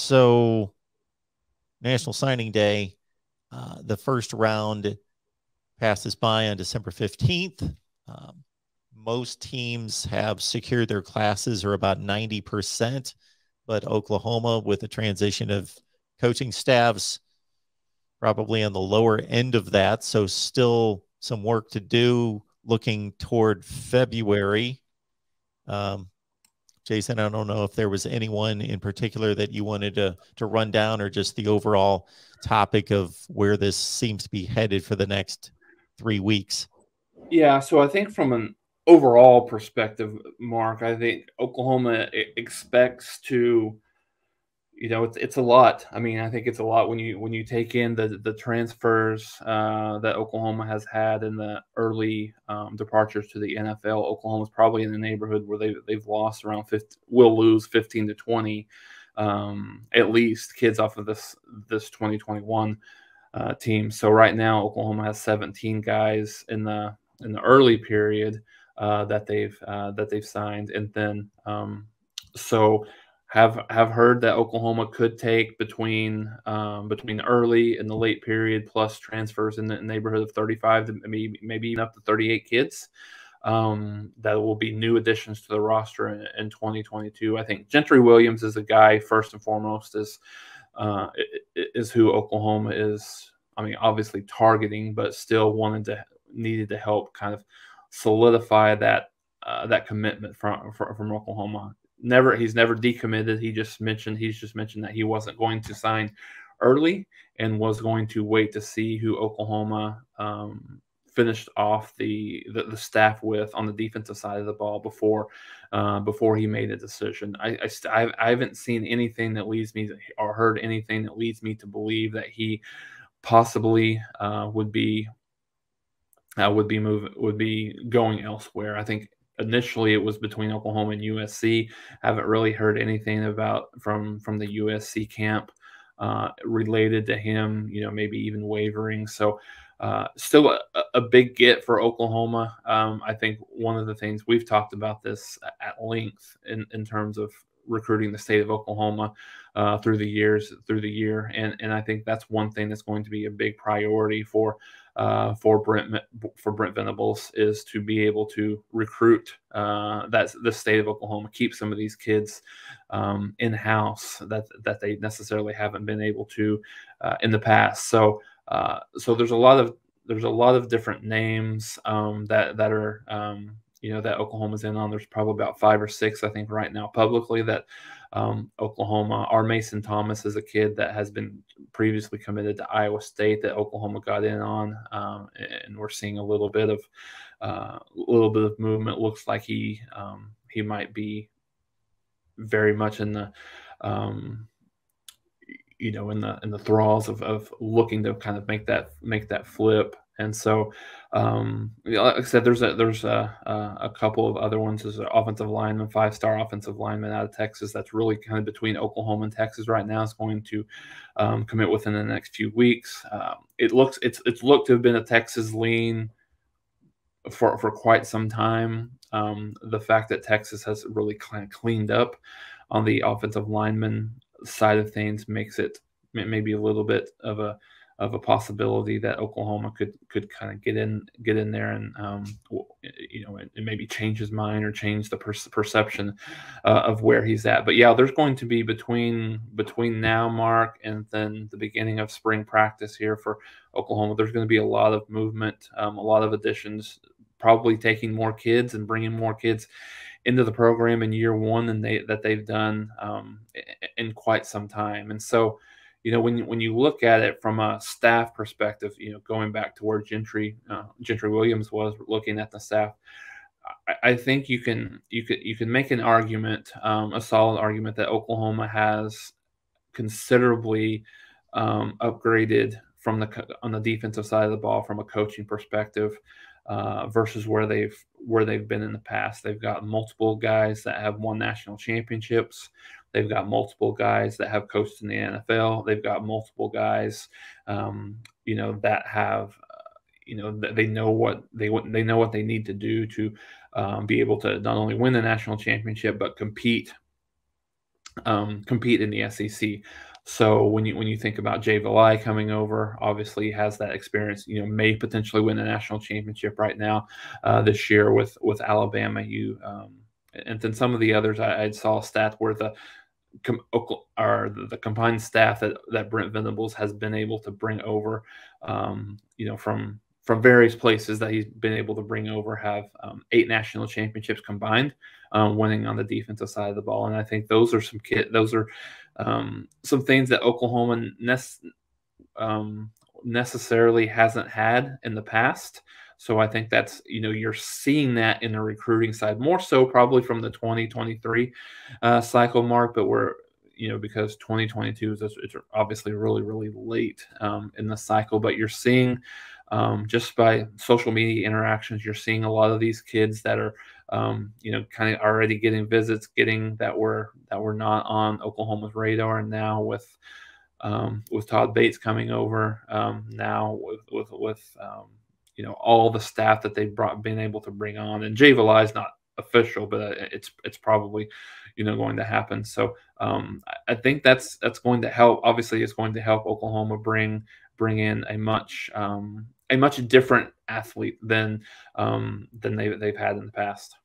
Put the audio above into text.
So National Signing Day, the first round passes by on December 15th. Most teams have secured their classes, or about 90%, but Oklahoma, with the transition of coaching staffs, probably on the lower end of that. So still some work to do looking toward February. Jason, I don't know if there was anyone in particular that you wanted to run down, or just the overall topic of where this seems to be headed for the next 3 weeks. Yeah, so I think from an overall perspective, Mark, I think Oklahoma expects to, it's a lot. I mean, I think it's a lot when you take in the transfers that Oklahoma has had in the early departures to the NFL. Oklahoma's probably in the neighborhood where they've lost around 50, will lose 15 to 20 at least kids off of this 2021 team. So right now, Oklahoma has 17 guys in the early period that they've signed, and then so have heard that Oklahoma could take between the early and the late period plus transfers in the neighborhood of 35 to maybe even up to 38 kids. That will be new additions to the roster in 2022. I think Gentry Williams is a guy, first and foremost, is who Oklahoma is, I mean, obviously targeting, but still needed to help kind of solidify that commitment from Oklahoma. He's never decommitted. He's just mentioned that he wasn't going to sign early and was going to wait to see who Oklahoma finished off the staff with on the defensive side of the ball before he made a decision. I haven't seen anything that leads me or heard anything that leads me to believe that he possibly would be going elsewhere. I think initially it was between Oklahoma and USC. I haven't really heard anything from the USC camp related to him, maybe even wavering. So still a big get for Oklahoma. I think one of the things we've talked about this at length in terms of recruiting the state of Oklahoma through the year, and I think that's one thing that's going to be a big priority for Brent Venables, is to be able to recruit the state of Oklahoma, keep some of these kids in house that they necessarily haven't been able to in the past. So there's a lot of different names that are that Oklahoma's in on. There's probably about 5 or 6, I think, right now publicly that Oklahoma. Our Mason Thomas is a kid that has been previously committed to Iowa State that Oklahoma got in on, and we're seeing a little bit of movement. Looks like he might be very much in the in the thralls of looking to kind of make that flip. And so, like I said, there's a couple of other ones. There's an offensive lineman, 5-star offensive lineman out of Texas that's really kind of between Oklahoma and Texas right now. Is going to commit within the next few weeks. It's looked to have been a Texas lean for quite some time. The fact that Texas has really kind of cleaned up on the offensive lineman side of things makes it maybe a little bit of a possibility that Oklahoma could kind of get in there and and maybe change his mind or change the perception of where he's at. But yeah, there's going to be between now, Mark, and then the beginning of spring practice here for Oklahoma, there's going to be a lot of movement, a lot of additions, probably taking more kids and bringing more kids into the program in year one than they've done in quite some time. And so, when you look at it from a staff perspective, going back to where Gentry Williams was looking at the staff, I think you can make an argument, a solid argument, that Oklahoma has considerably upgraded on the defensive side of the ball from a coaching perspective versus where they've been in the past. They've got multiple guys that have won national championships. They've got multiple guys that have coached in the NFL. They've got multiple guys, that have, they know what they need to do to be able to not only win the national championship but compete compete in the SEC. So when you think about Jay Valai coming over, obviously he has that experience. May potentially win a national championship right now this year with Alabama. And then some of the others, I saw a stat where the combined staff that Brent Venables has been able to bring over, from various places that he's been able to bring over, have 8 national championships combined, winning on the defensive side of the ball. And I think those are some things that Oklahoma necessarily hasn't had in the past. So I think that's, you're seeing that in the recruiting side more so probably from the 2023 cycle mark, but because 2022 is it's obviously really, really late in the cycle, but you're seeing just by social media interactions, you're seeing a lot of these kids that are, kind of already getting visits, that were not on Oklahoma's radar. And now with Todd Bates coming over, now with all the staff that they've been able to bring on, and Jay Valai is not official, but it's probably going to happen. So I think that's going to help. Obviously, it's going to help Oklahoma bring in a much different athlete than they've had in the past.